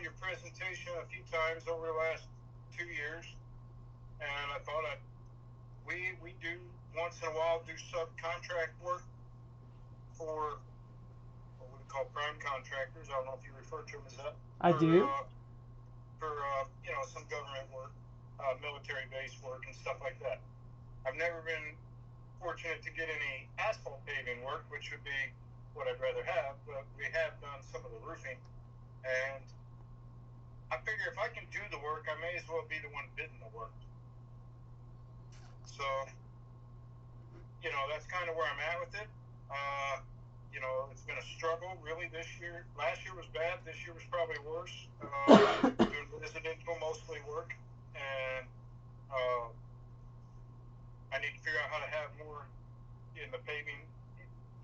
your presentation a few times over the last 2 years, and I thought we do once in a while do subcontract work for what we call prime contractors. I don't know if you refer to them as that. I do. For some government work, military-based work, and stuff like that. I've never been fortunate to get any asphalt paving work, which would be what I'd rather have, but we have done some of the roofing, and I figure if I can do the work, I may as well be the one bidding the work. So, that's kind of where I'm at with it. It's been a struggle really this year. Last year was bad. This year was probably worse. Doing residential mostly work, and I need to figure out how to have more in the paving.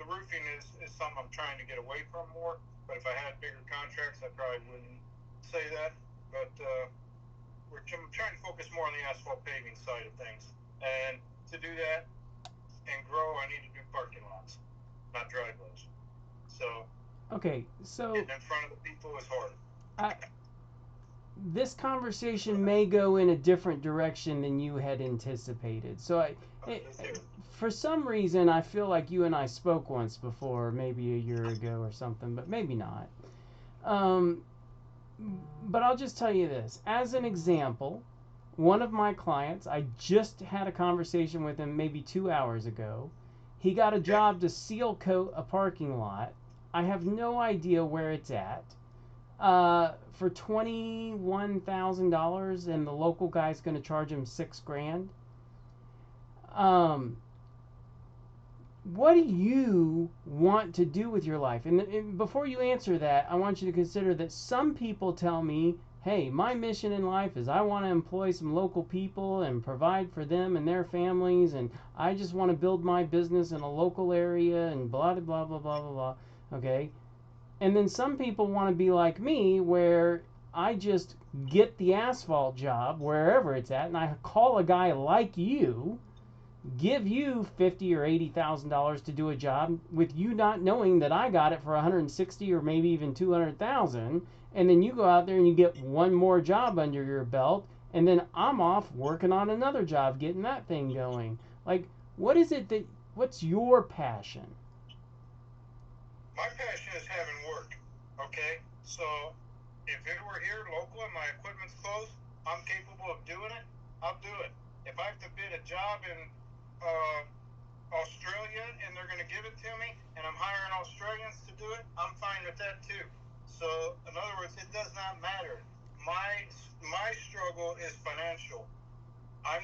The roofing is something I'm trying to get away from more, but if I had bigger contracts, I probably wouldn't say that. But I'm trying to focus more on the asphalt paving side of things. And to do that and grow, I need to do parking lots, not driveways. So, okay, so getting in front of the people is hard. This conversation may go in a different direction than you had anticipated. So for some reason, I feel like you and I spoke once before, maybe a year ago or something, but maybe not. But I'll just tell you this. As an example, one of my clients, I just had a conversation with him maybe 2 hours ago. He got a job to seal coat a parking lot. I have no idea where it's at. For $21,000, and the local guy's going to charge him $6,000. What do you want to do with your life? And before you answer that, I want you to consider that some people tell me, hey, my mission in life is I want to employ some local people and provide for them and their families, and I just want to build my business in a local area and blah, blah, blah, blah, blah, blah. Okay? And then some people want to be like me, where I just get the asphalt job wherever it's at, and I call a guy like you, give you $50,000 or $80,000 to do a job, with you not knowing that I got it for $160,000 or maybe even $200,000, and then you go out there and you get one more job under your belt, and then I'm off working on another job, getting that thing going. Like, what's your passion? My passion is having work, okay? So if it were here local and my equipment's close, I'm capable of doing it, I'll do it. If I have to bid a job in Australia and they're going to give it to me and I'm hiring Australians to do it, I'm fine with that too. So in other words, it does not matter. My struggle is financial. I'm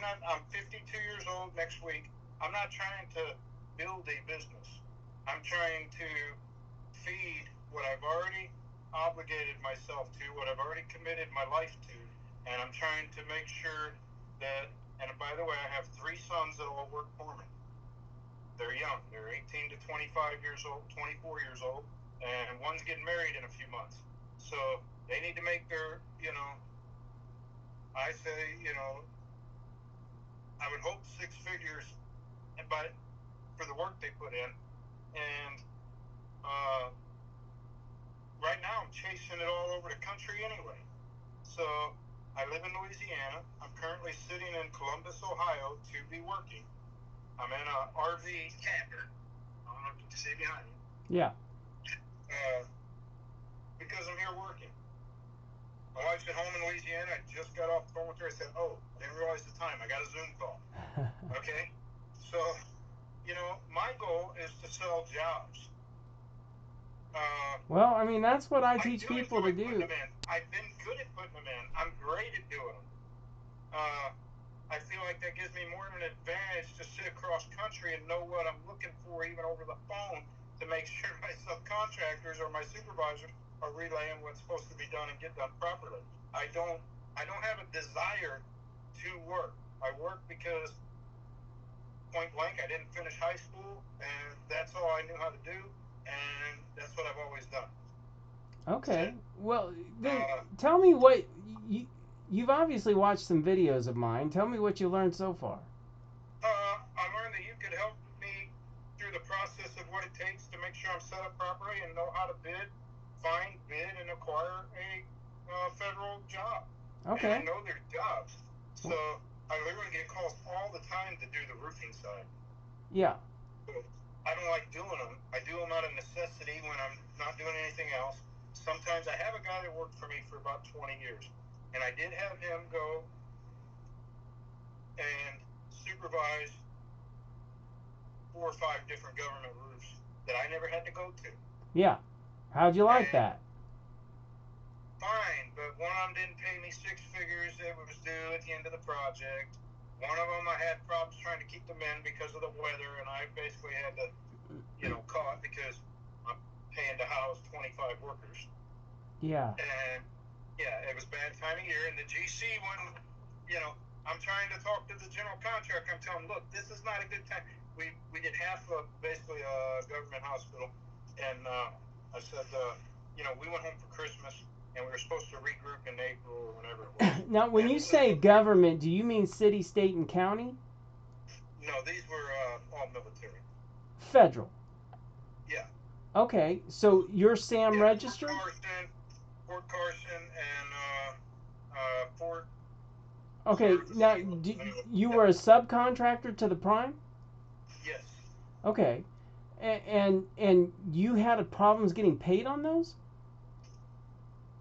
52 years old next week. I'm not trying to build a business. I'm trying to feed what I've already obligated myself to, what I've already committed my life to, and I'm trying to make sure that, and by the way, I have 3 sons that all work for me. They're young. They're 18 to 25 years old, 24 years old, and one's getting married in a few months. So they need to make their, I say, I would hope 6 figures for the work they put in. And right now I'm chasing it all over the country anyway. So I live in Louisiana. I'm currently sitting in Columbus, Ohio to be working. I'm in a RV camper. I don't know if you can see behind me. Yeah. Because I'm here working. My wife's at home in Louisiana. I just got off the phone with her. I said, I didn't realize the time. I got a Zoom call. Okay? So, my goal is to sell jobs. Well, I mean, that's what I teach people to do. I've been good at putting them in. I'm great at doing them. I feel like that gives me more of an advantage to sit across country and know what I'm looking for even over the phone to make sure my subcontractors or my supervisors are relaying what's supposed to be done and get done properly. I don't have a desire to work. I work because point blank, I didn't finish high school, and that's all I knew how to do, and that's what I've always done. Okay. Well, then tell me what you've obviously watched some videos of mine. Tell me what you learned so far. I learned that you could help me through the process of what it takes to make sure I'm set up properly and know how to bid, find, bid, and acquire a federal job. Okay. And I know their jobs. So I literally get calls all the time to do the roofing side. Yeah. So I don't like doing them. I do them out of necessity when I'm not doing anything else. Sometimes I have a guy that worked for me for about 20 years. And I did have him go and supervise 4 or 5 different government roofs that I never had to go to. Yeah. How'd you like that? Fine, but one of them didn't pay me 6 figures that was due at the end of the project. One of them I had problems trying to keep them in because of the weather, and I basically had to, call it because I'm paying to house 25 workers. Yeah. And yeah, it was bad time of year. And the GC one, I'm trying to talk to the general contractor. I'm telling him, look, this is not a good time. We did half of basically a government hospital, and I said, we went home for Christmas, and we were supposed to regroup in April or whenever it was. Now, when you say government, do you mean city, state, and county? No, these were all military. Federal. Yeah. Okay, so you're SAM registered? Fort Carson, and Fort. Okay, now you were a subcontractor to the prime? Yes. Okay, and you had problems getting paid on those?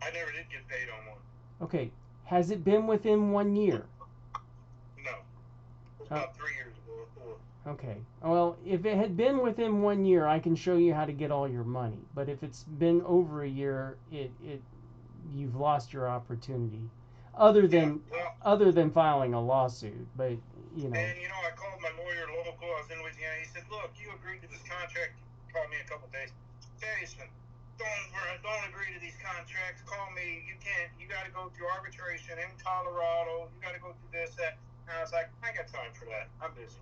I never did get paid on one. Okay, has it been within 1 year? No, it was about 3 years ago or 4. Okay, well, if it had been within 1 year, I can show you how to get all your money. But if it's been over a year, you've lost your opportunity. Other than filing a lawsuit, but And I called my lawyer local. I was in Louisiana. He said, "Look, you agreed to this contract." He called me a couple days. Jason, don't agree to these contracts. Call me. You can't. You got to go through arbitration in Colorado. You got to go through this, that. And I was like, I got time for that. I'm busy.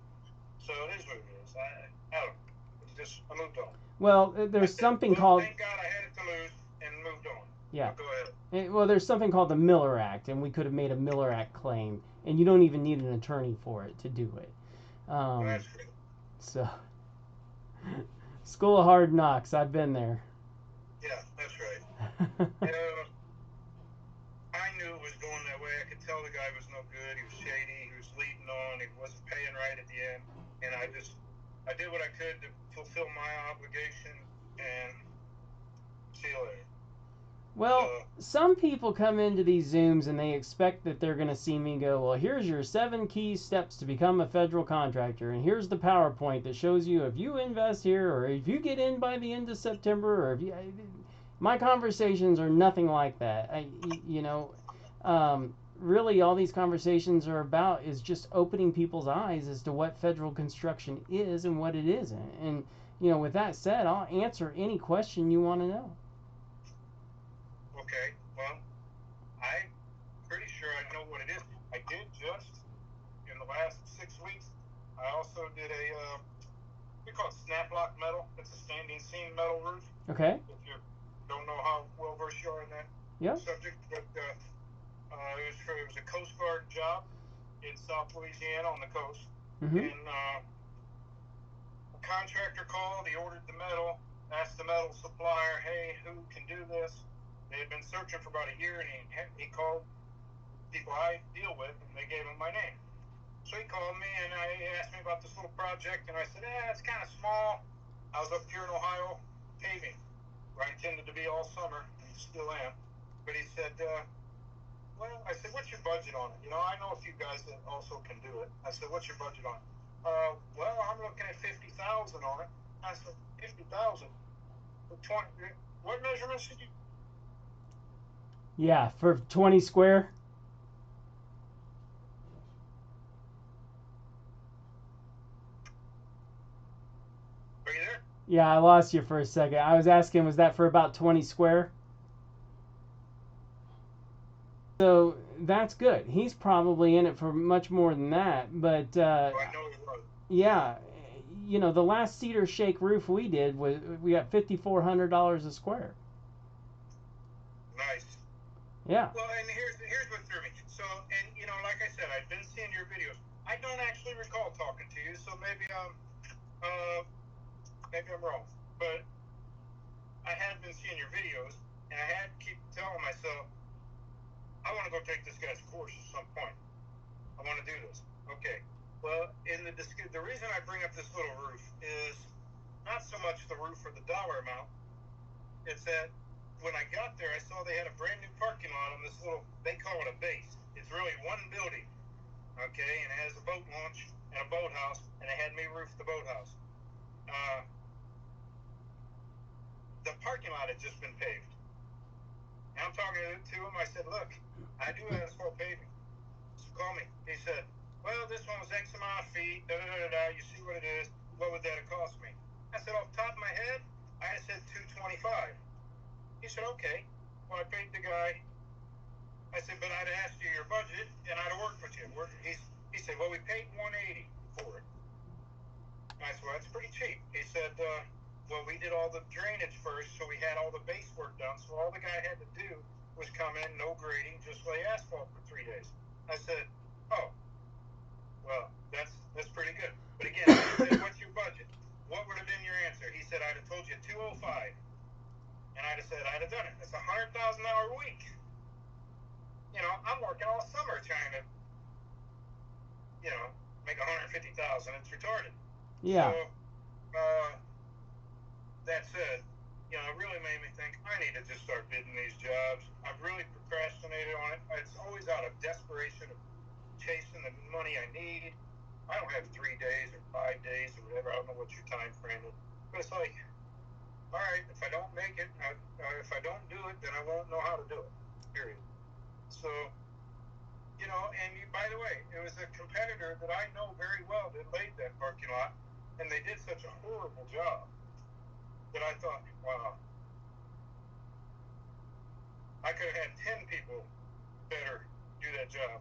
So it is what it is. I moved on. Well, there's something called. Thank God I had it to lose and moved on. Yeah. Go ahead. Well, there's something called the Miller Act, and we could have made a Miller Act claim, and you don't even need an attorney for it to do it. That's great. So, School of Hard Knocks. I've been there. Yeah, that's right. I knew it was going that way. I could tell the guy was no good. He was shady. He was leading on. He wasn't paying right at the end. And I did what I could to fulfill my obligation, and see you later. Well, some people come into these Zooms and they expect that they're going to see me go, well, here's your 7 key steps to become a federal contractor, and here's the PowerPoint that shows you if you invest here, or if you get in by the end of September, or if you... My conversations are nothing like that. Really all these conversations are about is just opening people's eyes as to what federal construction is and what it isn't. And, with that said, I'll answer any question you want to know. Okay, well, I'm pretty sure I know what it is. I did just, in the last 6 weeks, I also did we call it snap block metal. It's a standing seam metal roof. Okay. If you don't know how well versed you are in that subject, but it was a Coast Guard job in South Louisiana on the coast. Mm-hmm. And a contractor called, he ordered the metal, asked the metal supplier, hey, who can do this? They had been searching for about a year, and he called people I deal with, and they gave him my name. So he called me, and he asked me about this little project, and I said, it's kind of small. I was up here in Ohio paving, where I intended to be all summer, and still am. But he said, I said, what's your budget on it? I know a few guys that also can do it. I said, what's your budget on it? I'm looking at $50,000 on it. I said, $50,000? What measurements did you... Yeah, for 20 square. Are you there? Yeah, I lost you for a second. I was asking, was that for about 20 square? So that's good. He's probably in it for much more than that. But I know he was. Yeah, the last cedar shake roof we did we got $5,400 a square. Nice. Yeah. Well, and here's what threw me. So, and like I said, I've been seeing your videos. I don't actually recall talking to you, so maybe I'm wrong. But I had been seeing your videos, and I had to keep telling myself, go take this guy's course at some point. I want to do this. Okay. Well, the reason I bring up this little roof is not so much the roof or the dollar amount. It's that when I got there, I saw they had a brand new parking lot on this little, they call it a base. It's really one building, okay, and it has a boat launch and a boathouse, and they had me roof the boathouse. The parking lot had just been paved. And I'm talking to him. I said, look, I do asphalt paving. So call me. He said, well, this one was X amount of feet, da-da-da-da-da. You see what it is. What would that have cost me? I said, off the top of my head, I said $225. He said, okay. Well, I paid the guy. I said, but I'd asked you your budget, and I'd have worked with you. He said, well, we paid $180 for it. And I said, well, that's pretty cheap. He said, well, we did all the drainage first, so we had all the base work done. So all the guy had to do was come in, no grading, just lay asphalt for 3 days. I said, oh, well, that's pretty good. But again, I said, what's your budget? What would have been your answer? He said, I'd have told you $205. And I'd have said, I'd have done it. That's $100,000 a week. You know, I'm working all summer trying to, make $150,000. It's retarded. Yeah. So, that said, it really made me think I need to just start bidding these jobs. I've really procrastinated on it. It's always out of desperation of chasing the money I need. I don't have 3 days or 5 days or whatever. I don't know what your time frame is. But it's like, all right, if I don't make it, if I don't do it, then I won't know how to do it, period. So, and by the way, it was a competitor that I know very well that laid that parking lot, and they did such a horrible job that I thought, wow, I could have had 10 people better do that job.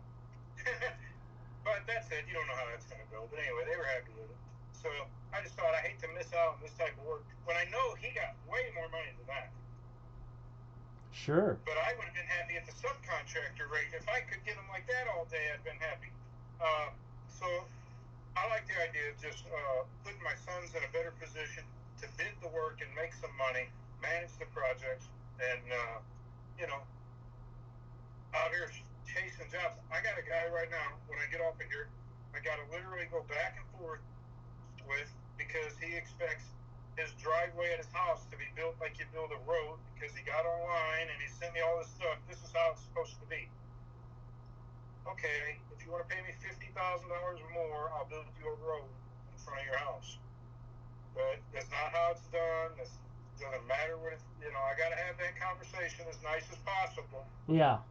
But that said, you don't know how that's going to go. But anyway, they were happy with it. So I just thought, I hate to miss out on this type of work when I know he got way more money than that. Sure. But I would have been happy at the subcontractor rate. If I could get them like that all day, I'd been happy. So I like the idea of just putting my sons in a better position to bid the work and make some money, manage the projects, and, out here chasing jobs. I got a guy right now, when I get off of here, I got to literally go back and forth with, because he expects his driveway at his house to be built like you build a road, because he got online and he sent me all this stuff. This is how it's supposed to be. Okay, if you want to pay me $50,000 or more, I'll build you a road in front of your house. But that's not how it's done. It doesn't matter what it's, I got to have that conversation as nice as possible. Yeah.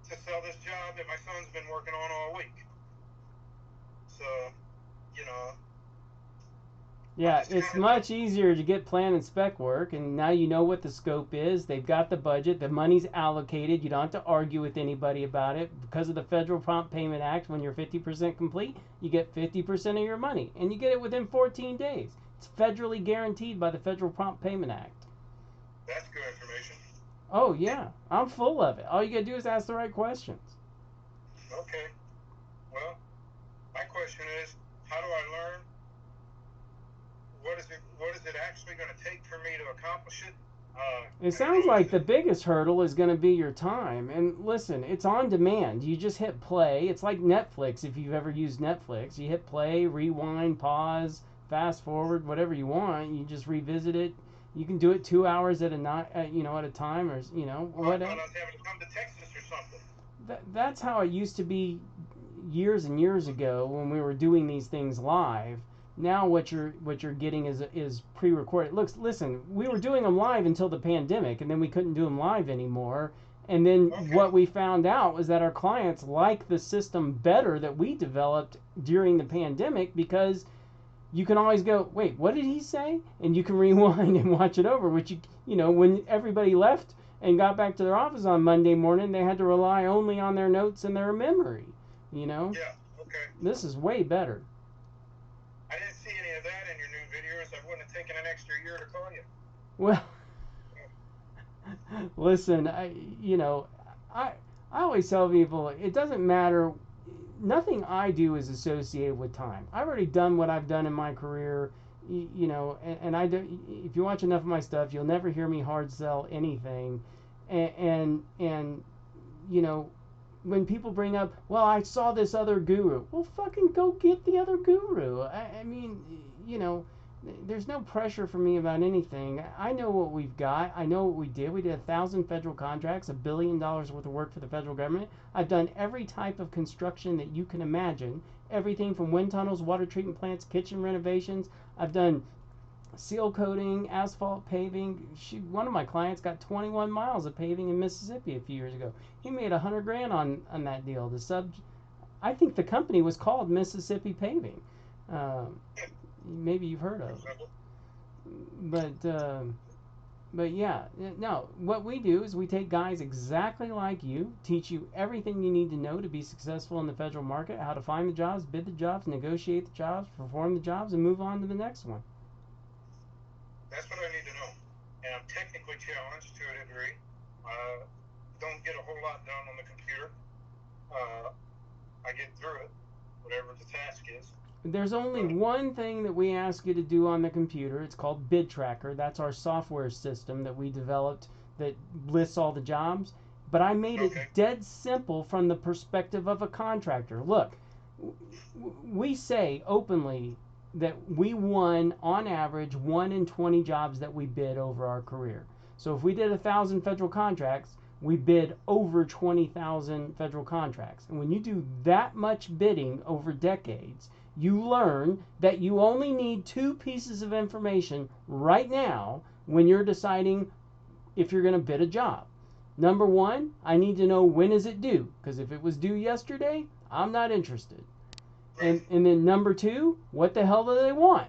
To sell this job that my son's been working on all week. So, Yeah, it's much easier to get plan and spec work, and now you know what the scope is. They've got the budget. The money's allocated. You don't have to argue with anybody about it. Because of the Federal Prompt Payment Act, when you're 50% complete, you get 50% of your money, and you get it within 14 days. It's federally guaranteed by the Federal Prompt Payment Act. That's good information. Oh, yeah. I'm full of it. All you got to do is ask the right questions. Okay. Well, my question is, how do I learn? What is it actually going to take for me to accomplish it? It sounds like the biggest hurdle is going to be your time. And listen, it's on demand. You just hit play. It's like Netflix, if you've ever used Netflix. You hit play, rewind, pause, fast forward, whatever you want. You just revisit it. You can do it 2 hours at a night, at a time, or whatever. I was having to come to Texas or something. That's how it used to be years and years ago when we were doing these things live. Now what you're getting is pre-recorded. Listen, we were doing them live until the pandemic, and then we couldn't do them live anymore. And then what we found out was that our clients like the system better that we developed during the pandemic, because you can always go, wait, what did he say? And you can rewind and watch it over, which when everybody left and got back to their office on Monday morning, they had to rely only on their notes and their memory, Yeah, okay. This is way better. I didn't see any of that in your new videos. I wouldn't have taken an extra year to call you. Well, listen, I always tell people, it doesn't matter. Nothing I do is associated with time. I've already done what I've done in my career, and I do. If you watch enough of my stuff, you'll never hear me hard sell anything, and you know, when people bring up, well, I saw this other guru. Well, fucking go get the other guru. I mean, you know, there's no pressure for me about anything. I know what we've got. I know what we did. We did 1,000 federal contracts, $1 billion worth of work for the federal government. I've done every type of construction that you can imagine. Everything from wind tunnels, water treatment plants, kitchen renovations. I've done seal coating, asphalt paving. One of my clients got 21 miles of paving in Mississippi a few years ago. He made $100,000 on that deal. I think the company was called Mississippi Paving. Maybe you've heard of it. But yeah, no. What we do is we take guys exactly like you, teach you everything you need to know to be successful in the federal market, how to find the jobs, bid the jobs, negotiate the jobs, perform the jobs, and move on to the next one. That's what I need to know. And I'm technically challenged to a degree. Don't get a whole lot done on the computer. I get through it, whatever the task is. There's only one thing that we ask you to do on the computer. It's called BidTracker. That's our software system that we developed that lists all the jobs. But I made it dead simple from the perspective of a contractor. Look, we say openly that we won, on average, 1 in 20 jobs that we bid over our career. So if we did 1,000 federal contracts, we bid over 20,000 federal contracts. And when you do that much bidding over decades, you learn that you only need 2 pieces of information right now when you're deciding if you're going to bid a job. Number 1, I need to know when is it due, because if it was due yesterday, I'm not interested. And then number 2, what the hell do they want?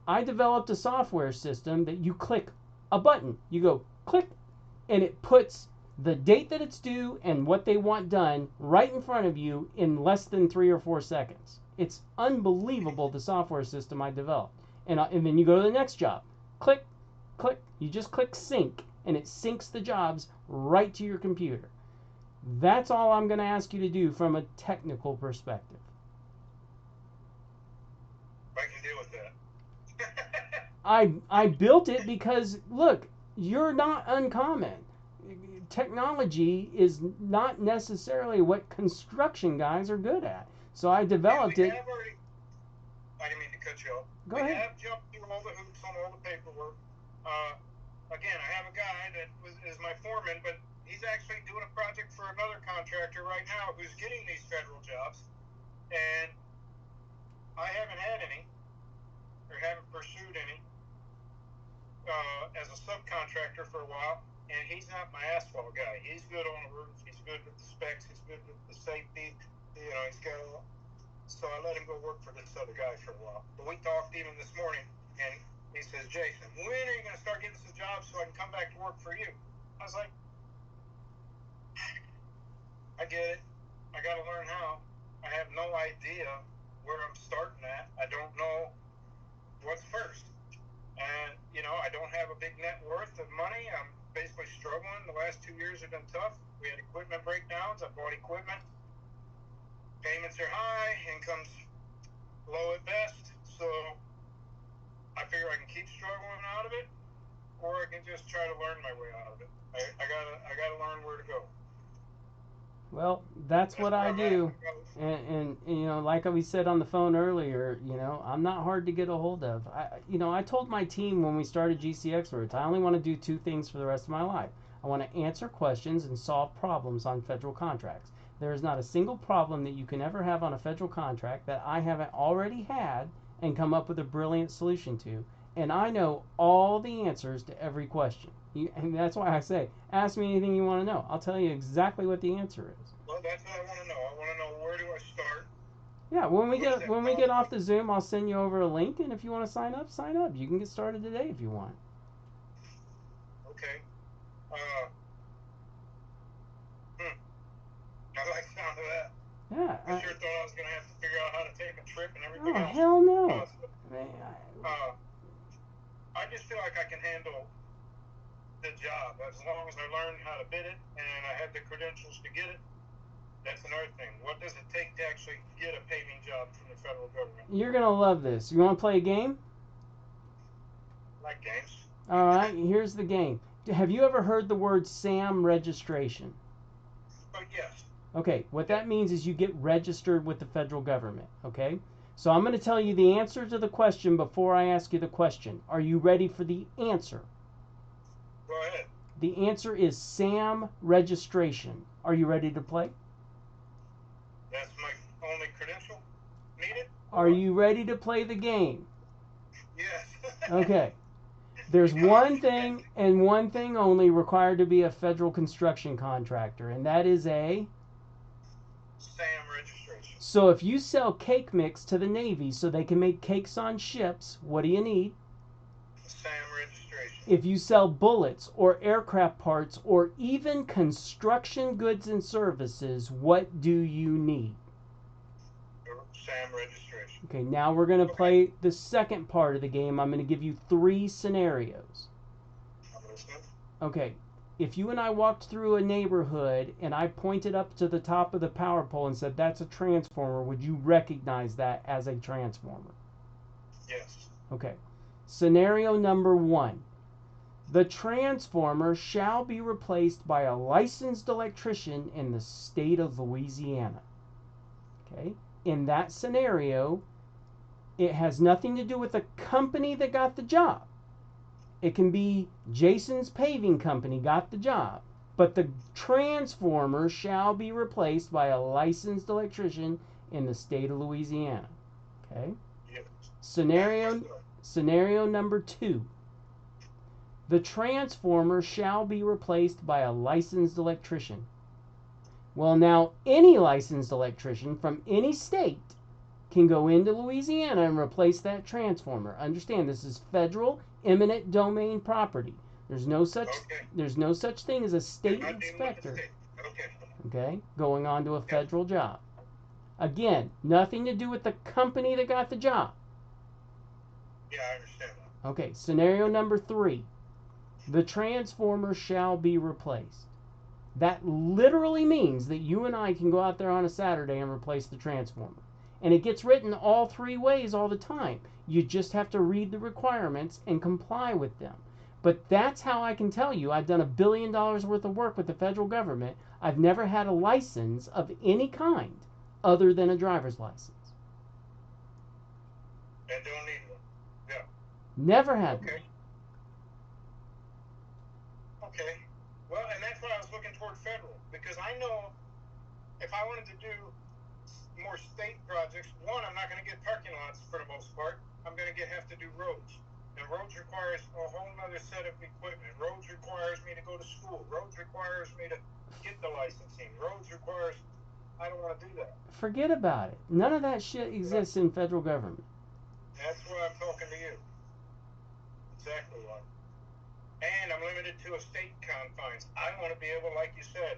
I developed a software system that you click a button. You go click, and it puts the date that it's due and what they want done right in front of you in less than 3 or 4 seconds. It's unbelievable, the software system I developed. And then you go to the next job. Click, click. You just click sync, and it syncs the jobs right to your computer. That's all I'm going to ask you to do from a technical perspective. I can deal with that. I built it because, look, you're not uncommon. Technology is not necessarily what construction guys are good at. So I developed it. I didn't mean to cut you off. Go ahead. We have jumped through all the hoops on all the paperwork. Again, I have a guy that is my foreman, but he's actually doing a project for another contractor right now who's getting these federal jobs. And I haven't had any, or haven't pursued any, as a subcontractor for a while. And he's not my asphalt guy. He's good on the roof. He's good with the specs. He's good with the safety. You know, he's got a, so I let him go work for this other guy for a while. But we talked even this morning, and he says, Jason, when are you going to start getting some jobs so I can come back to work for you? I was like, I get it. I got to learn how. I have no idea where I'm starting at. I don't know what's first. And, you know, I don't have a big net worth of money. I'm basically struggling. The last 2 years have been tough. We had equipment breakdowns. I bought equipment. Payments are high. Income's low at best. So I figure I can keep struggling out of it, or I can just try to learn my way out of it. I gotta learn where to go. Well, that's what I do. And you know, like we said on the phone earlier, you know, I'm not hard to get a hold of. I told my team when we started GCExperts, I only want to do 2 things for the rest of my life. I want to answer questions and solve problems on federal contracts. There is not a single problem that you can ever have on a federal contract that I haven't already had and come up with a brilliant solution to. And I know all the answers to every question. And that's why I say, ask me anything you want to know. I'll tell you exactly what the answer is. Well, that's what I want to know. I want to know, where do I start? Yeah, when we get off the Zoom, I'll send you over a link, and if you want to sign up, sign up. You can get started today if you want. Okay. I like the sound of that. Yeah. I sure thought I was going to have to figure out how to take a trip and everything else. Hell no. I just feel like I can handle the job as long as I learn how to bid it and I have the credentials to get it. That's another thing. What does it take to actually get a paving job from the federal government? You're going to love this. You want to play a game? Like games. All right, here's the game. Have you ever heard the word SAM registration? yes. Okay, what that means is you get registered with the federal government, okay? So I'm going to tell you the answer to the question before I ask you the question. Are you ready for the answer? Go ahead. The answer is SAM registration. Are you ready to play? That's my only credential needed? Are you ready to play the game? Yes. Okay. There's one thing and one thing only required to be a federal construction contractor, and that is a SAM registration. So if you sell cake mix to the Navy so they can make cakes on ships, what do you need? SAM registration. If you sell bullets or aircraft parts or even construction goods and services, what do you need? SAM registration. Okay, now we're going to play the second part of the game. I'm going to give you 3 scenarios. I'm listening. Okay, if you and I walked through a neighborhood and I pointed up to the top of the power pole and said, that's a transformer, would you recognize that as a transformer? Yes. Okay. Scenario number 1. The transformer shall be replaced by a licensed electrician in the state of Louisiana. Okay. In that scenario, it has nothing to do with the company that got the job. It can be Jason's paving company got the job, but the transformer shall be replaced by a licensed electrician in the state of Louisiana. Okay? Yes. Scenario number 2. The transformer shall be replaced by a licensed electrician. Well, now any licensed electrician from any state can go into Louisiana and replace that transformer. Understand, this is federal eminent domain property. There's no such thing as a state inspector. Okay, going on to a federal job. Again, nothing to do with the company that got the job. Yeah, I understand that. Okay, scenario number 3. The transformer shall be replaced. That literally means that you and I can go out there on a Saturday and replace the transformer. And it gets written all 3 ways all the time. You just have to read the requirements and comply with them. But that's how I can tell you I've done $1 billion worth of work with the federal government. I've never had a license of any kind other than a driver's license. And don't need one. Yeah. Never had one. Okay. Well, and that's why I was looking toward federal, because I know if I wanted to do more state projects, one, I'm not going to get parking lots for the most part. I'm going to have to do roads. And roads requires a whole other set of equipment. Roads requires me to go to school. Roads requires me to get the licensing. Roads requires, I don't want to do that. Forget about it. None of that shit exists in federal government. That's why I'm talking to you. Exactly why. And I'm limited to a state confines. I want to be able, like you said,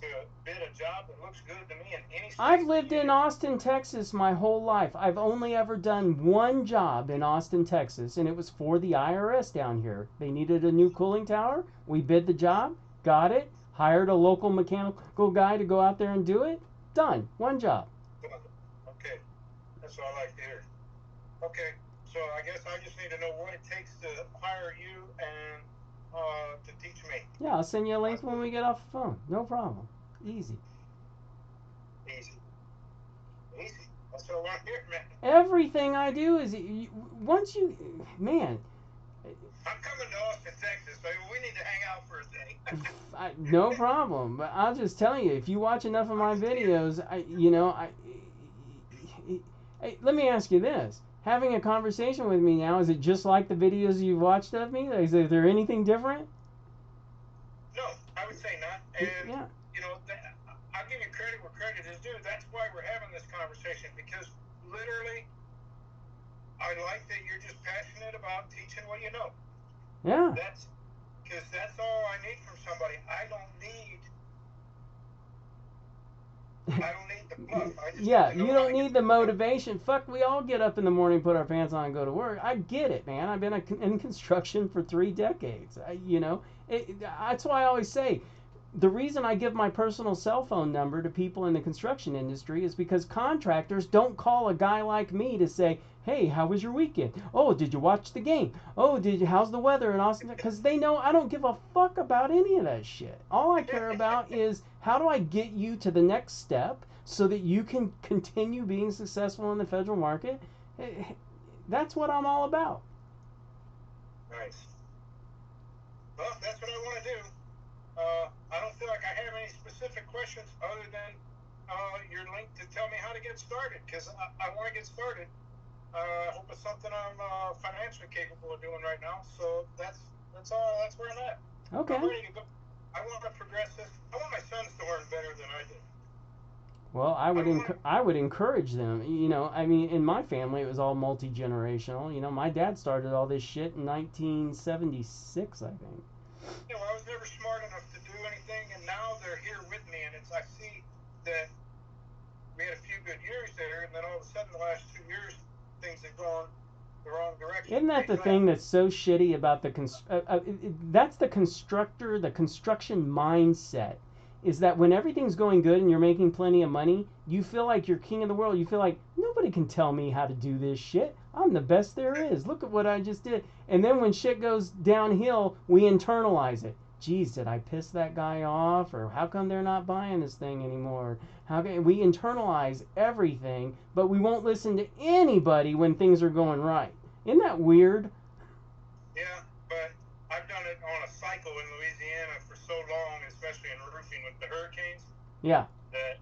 to bid a job that looks good to me in any state. I've lived in Austin, Texas my whole life. I've only ever done one job in Austin, Texas, and it was for the IRS down here. They needed a new cooling tower. We bid the job, got it, hired a local mechanical guy to go out there and do it. Done. One job. Okay. That's all I like to hear. Okay. So I guess I just need to know what it takes to hire you and to teach me. Yeah, I'll send you a link when we get off the phone. No problem. Easy. Easy. That's what I want to hear, man. Everything I do is, once you, man. I'm coming to Austin, Texas, baby. We need to hang out for a day. No problem. But I'll just tell you, if you watch enough of my videos, hey, let me ask you this. Having a conversation with me now, is it just like the videos you've watched of me? Is there anything different? No, I would say not. And, yeah. I'll give you credit where credit is due. That's why we're having this conversation, because literally, I like that you're just passionate about teaching what you know. Yeah. Because that's all I need from somebody. I don't need the fluff. Yeah, you don't need the motivation. Fuck, we all get up in the morning, put our pants on, and go to work. I get it, man. I've been in construction for 3 decades. That's why I always say, the reason I give my personal cell phone number to people in the construction industry is because contractors don't call a guy like me to say, Hey, how was your weekend? Oh, did you watch the game? Oh, how's the weather in Austin? Because they know I don't give a fuck about any of that shit. All I care about is how do I get you to the next step so that you can continue being successful in the federal market. That's what I'm all about. Nice. Well, that's what I want to do. I don't feel like I have any specific questions other than your link to tell me how to get started, because I want to get started. I hope it's something I'm financially capable of doing right now. So that's all. That's where I'm at. Okay. I'm ready to go. I want to progress this. I want my sons to learn better than I did. Well, I would encourage them. You know, I mean, in my family, it was all multi-generational. You know, my dad started all this shit in 1976, I think. Yeah, well, I was never smart enough to do anything, and now they're here with me, and I see that we had a few good years there, and then all of a sudden, the last 2 years, things have gone the wrong direction. Isn't that the thing that's so shitty about that's the construction mindset, is that when everything's going good and you're making plenty of money, you feel like you're king of the world. You feel like nobody can tell me how to do this shit. I'm the best there is. Look at what I just did. And then when shit goes downhill, we internalize it. Geez, did I piss that guy off? Or how come they're not buying this thing anymore? How can we internalize everything, but we won't listen to anybody when things are going right? Isn't that weird? Yeah, but I've done it on a cycle in Louisiana for so long, especially in roofing with the hurricanes. Yeah. That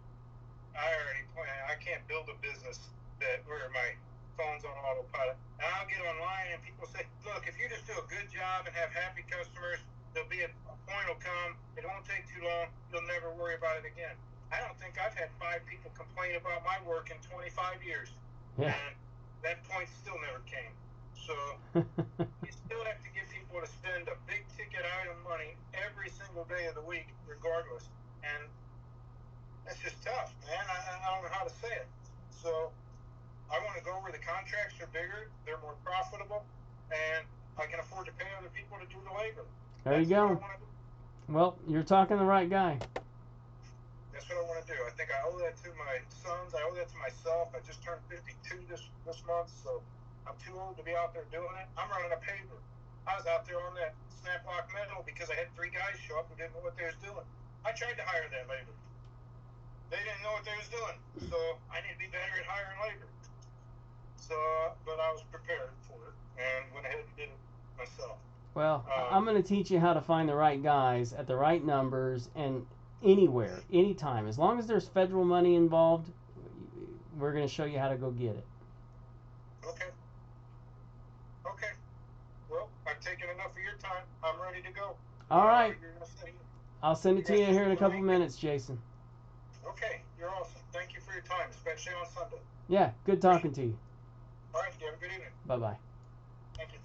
I already plan. I can't build a business where my phone's on autopilot. And I'll get online and people say, "Look, if you just do a good job and have happy customers, there'll be a point will come. It won't take too long. You'll never worry about it again." I don't think I've had 5 people complain about my work in 25 years. Yeah. And that point still never came. So you still have to get people to spend a big ticket item money every single day of the week, regardless. And that's just tough, man. I don't know how to say it. So I want to go where the contracts are bigger, they're more profitable, and I can afford to pay other people to do the labor. There you go. Well, you're talking the right guy. That's what I want to do. I think I owe that to my sons. I owe that to myself. I just turned 52 this month, so I'm too old to be out there doing it. I'm running a paper. I was out there on that snap lock metal because I had 3 guys show up who didn't know what they was doing. I tried to hire that labor. They didn't know what they was doing, so I need to be better at hiring labor. So, but I was prepared for it and went ahead and did it myself. Well, I'm going to teach you how to find the right guys at the right numbers and anywhere, anytime. As long as there's federal money involved, we're going to show you how to go get it. Okay. Okay. Well, I've taken enough of your time. I'm ready to go. All right. I'll send it to you here in a couple minutes, Jason. Okay. You're awesome. Thank you for your time, especially on Sunday. Yeah. Good talking to you. All right. You have a good evening. Bye-bye. Thank you.